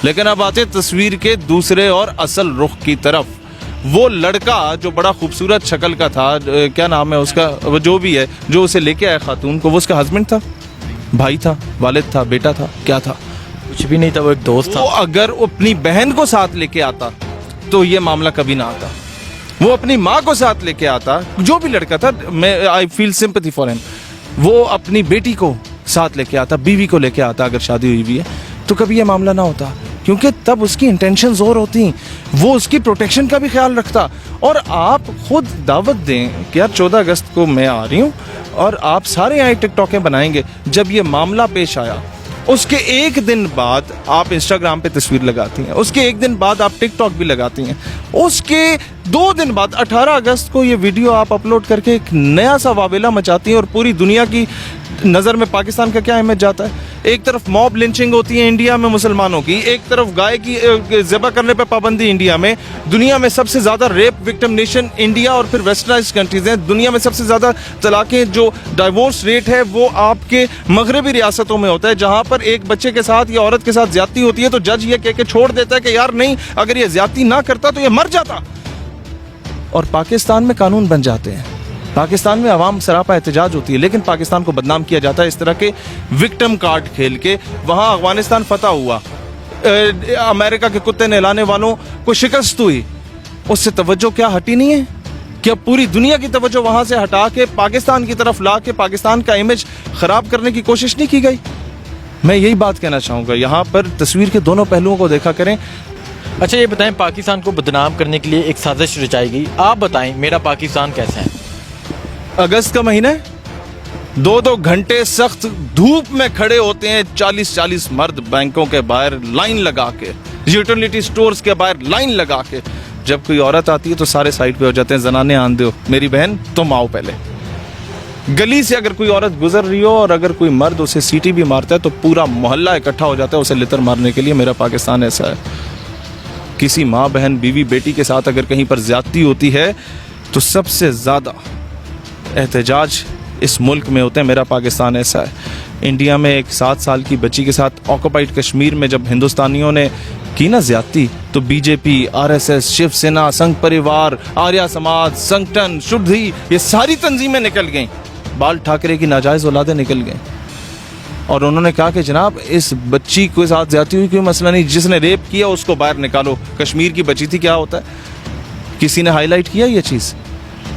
لیکن اب آتے تصویر کے دوسرے اور اصل رخ کی طرف. وہ لڑکا جو بڑا خوبصورت شکل کا تھا, کیا نام ہے اس کا, وہ جو بھی ہے, جو اسے لے کے آیا خاتون کو, وہ اس کا ہسبینڈ تھا, بھائی تھا, والد تھا, بیٹا تھا, کیا تھا؟ کچھ بھی نہیں تھا, وہ ایک دوست تھا. وہ اگر اپنی بہن کو ساتھ لے کے آتا تو یہ معاملہ کبھی نہ آتا. وہ اپنی ماں کو ساتھ لے کے آتا, جو بھی لڑکا تھا, میں آئی فیل سمپتھی فار ہم. وہ اپنی بیٹی کو ساتھ لے کے آتا, بیوی کو لے کے آتا, اگر شادی ہوئی بھی ہے تو کبھی یہ معاملہ نہ ہوتا, کیونکہ تب اس کی انٹینشنز اور ہوتی, وہ اس کی پروٹیکشن کا بھی خیال رکھتا. اور آپ خود دعوت دیں کہ یار 14 اگست کو میں آ رہی ہوں اور آپ سارے آئے ٹک ٹاکیں بنائیں گے. جب یہ معاملہ پیش آیا اس کے ایک دن بعد آپ انسٹاگرام پہ تصویر لگاتی ہیں, اس کے ایک دن بعد آپ ٹک ٹاک بھی لگاتی ہیں, اس کے 2 دن بعد 18 اگست کو یہ ویڈیو آپ اپلوڈ کر کے ایک نیا سا واویلا مچاتی ہیں, اور پوری دنیا کی نظر میں پاکستان کا کیا امیج جاتا ہے. ایک طرف موب لنچنگ ہوتی ہے انڈیا میں مسلمانوں کی, ایک طرف گائے کی ذبح کرنے پہ پابندی انڈیا میں, دنیا میں سب سے زیادہ ریپ وکٹم نیشن انڈیا اور پھر ویسٹرنائز کنٹریز ہیں, دنیا میں سب سے زیادہ طلاقیں, جو ڈائیورس ریٹ ہے وہ آپ کے مغربی ریاستوں میں ہوتا ہے, جہاں پر ایک بچے کے ساتھ یا عورت کے ساتھ زیادتی ہوتی ہے تو جج یہ کہہ کے چھوڑ دیتا ہے کہ یار نہیں, اگر یہ زیادتی نہ کرتا تو یہ مر جاتا. اور پاکستان میں قانون بن جاتے ہیں, پاکستان میں عوام سراپا احتجاج ہوتی ہے, لیکن پاکستان کو بدنام کیا جاتا ہے اس طرح کے وکٹم کارڈ کھیل کے. وہاں افغانستان فتح ہوا, امریکہ کے کتے نہلانے والوں کو شکست ہوئی, اس سے توجہ کیا ہٹی نہیں ہے؟ کیا پوری دنیا کی توجہ وہاں سے ہٹا کے پاکستان کی طرف لا کے پاکستان کا امیج خراب کرنے کی کوشش نہیں کی گئی؟ میں یہی بات کہنا چاہوں گا, یہاں پر تصویر کے دونوں پہلوؤں کو دیکھا کریں. اچھا یہ بتائیں, پاکستان کو بدنام کرنے کے لیے ایک سازش رچائی گئی, آپ بتائیں میرا پاکستان کیسا ہے؟ اگست کا مہینہ ہے, 2 گھنٹے سخت دھوپ میں کھڑے ہوتے ہیں 40 مرد بینکوں کے باہر لائن لگا کے, یوٹیلیٹی سٹورز کے باہر لائن لگا کے. جب کوئی عورت آتی ہے تو سارے سائڈ پہ ہو جاتے ہیں, زنانے آن دو, میری بہن تم آؤ پہلے. گلی سے اگر کوئی عورت گزر رہی ہو اور اگر کوئی مرد اسے سیٹی بھی مارتا ہے تو پورا محلہ اکٹھا ہو جاتا ہے اسے لتر مارنے کے لیے. میرا پاکستان ایسا ہے. کسی ماں, بہن, بیوی, بیٹی کے ساتھ اگر کہیں پر زیادتی ہوتی ہے تو سب سے زیادہ احتجاج اس ملک میں ہوتے ہیں. میرا پاکستان ایسا ہے. انڈیا میں ایک 7 سال کی بچی کے ساتھ آکوپائڈ کشمیر میں جب ہندوستانیوں نے کی نا زیادتی, تو بی جے پی, RSS, شیو سینا, سنگھ پریوار, آریہ سماج, سنگٹن, شدھی, یہ ساری تنظیمیں نکل گئیں, بال ٹھاکرے کی ناجائز اولادیں نکل گئیں, اور انہوں نے کہا کہ جناب اس بچی کے ساتھ زیادتی ہوئی, کوئی مسئلہ نہیں, جس نے ریپ کیا اس کو باہر نکالو, کشمیر کی بچی تھی, کیا ہوتا ہے؟ کسی نے ہائی لائٹ کیا یہ چیز؟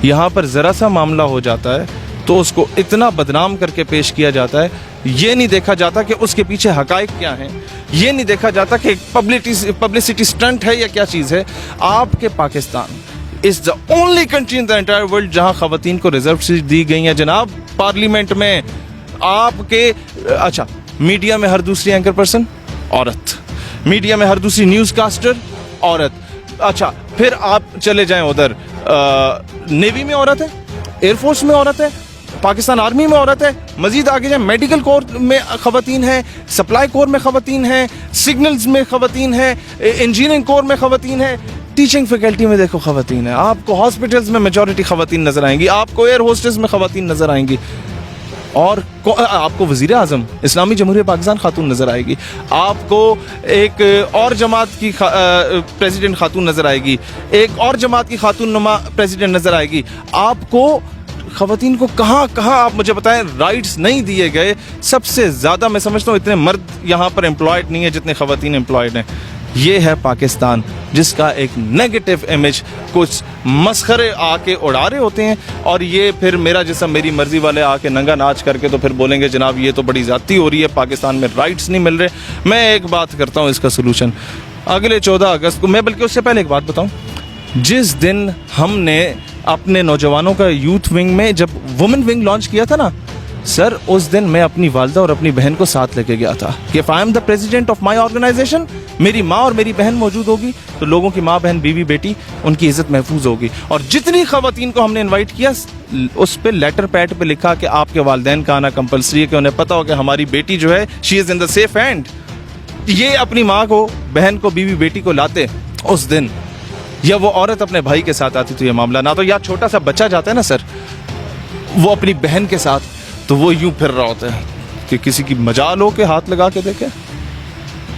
یہاں پر ذرا سا معاملہ ہو جاتا ہے تو اس کو اتنا بدنام کر کے پیش کیا جاتا ہے, یہ نہیں دیکھا جاتا کہ اس کے پیچھے حقائق کیا ہیں, یہ نہیں دیکھا جاتا کہ پبلسٹی سٹنٹ ہے یا کیا چیز ہے. آپ کے Pakistan is the only country in the entire world جہاں خواتین کو ریزرو سیٹ دی گئی ہیں جناب. پارلیمنٹ میں آپ کے, اچھا میڈیا میں ہر دوسری اینکر پرسن عورت, میڈیا میں ہر دوسری نیوز کاسٹر عورت. اچھا پھر آپ چلے جائیں ادھر, نیوی میں عورت ہے, ایئر فورس میں عورت ہے, پاکستان آرمی میں عورت ہے, مزید آگے جائیں میڈیکل کور میں خواتین ہیں, سپلائی کور میں خواتین ہیں, سگنلز میں خواتین ہیں, انجینئرنگ کور میں خواتین ہیں, ٹیچنگ فیکلٹی میں دیکھو خواتین ہیں, آپ کو ہاسپٹلز میں میجورٹی خواتین نظر آئیں گی, آپ کو ایئر ہوسٹس میں خواتین نظر آئیں گی, اور آپ کو وزیر اعظم اسلامی جمہوریہ پاکستان خاتون نظر آئے گی, آپ کو ایک اور جماعت کی پریزیڈنٹ خاتون نظر آئے گی, ایک اور جماعت کی خاتون نما پریزیڈنٹ نظر آئے گی. آپ کو خواتین کو کہاں آپ مجھے بتائیں رائٹس نہیں دیے گئے. سب سے زیادہ میں سمجھتا ہوں اتنے مرد یہاں پر امپلائڈ نہیں ہیں جتنے خواتین امپلائڈ ہیں. یہ ہے پاکستان جس کا ایک نیگیٹو امیج کچھ مسخرے آ کے اڑا رہے ہوتے ہیں, اور یہ پھر میرا جسم میری مرضی والے آ کے ننگا ناچ کر کے تو پھر بولیں گے جناب یہ تو بڑی زیادتی ہو رہی ہے, پاکستان میں رائٹس نہیں مل رہے. میں ایک بات کرتا ہوں اس کا سلوشن, اگلے 14 اگست کو, میں بلکہ اس سے پہلے ایک بات بتاؤں, جس دن ہم نے اپنے نوجوانوں کا یوتھ ونگ میں جب وومن ونگ لانچ کیا تھا نا سر, اس دن میں اپنی والدہ اور اپنی بہن کو ساتھ لے کے گیا تھا کہ if I am the president of my organization, میری ماں اور میری بہن موجود ہوگی تو لوگوں کی ماں, بہن, بیوی, بیٹی, ان کی عزت محفوظ ہوگی. اور جتنی خواتین کو ہم نے انوائٹ کیا اس پہ لیٹر پیڈ پہ لکھا کہ آپ کے والدین کا آنا کمپلسری ہے, کہ انہیں پتا ہو کہ ہماری بیٹی جو ہے she is in the safe hand. یہ اپنی ماں کو, بہن کو, بیوی, بیٹی کو لاتے اس دن, یا وہ عورت اپنے بھائی کے ساتھ آتی تو یہ معاملہ نہ, تو یا چھوٹا سا بچہ جاتا ہے نا سر وہ اپنی بہن کے ساتھ, تو وہ یوں پھر رہا ہوتا ہے کہ کسی کی مجال ہو کے ہاتھ لگا کے دیکھے.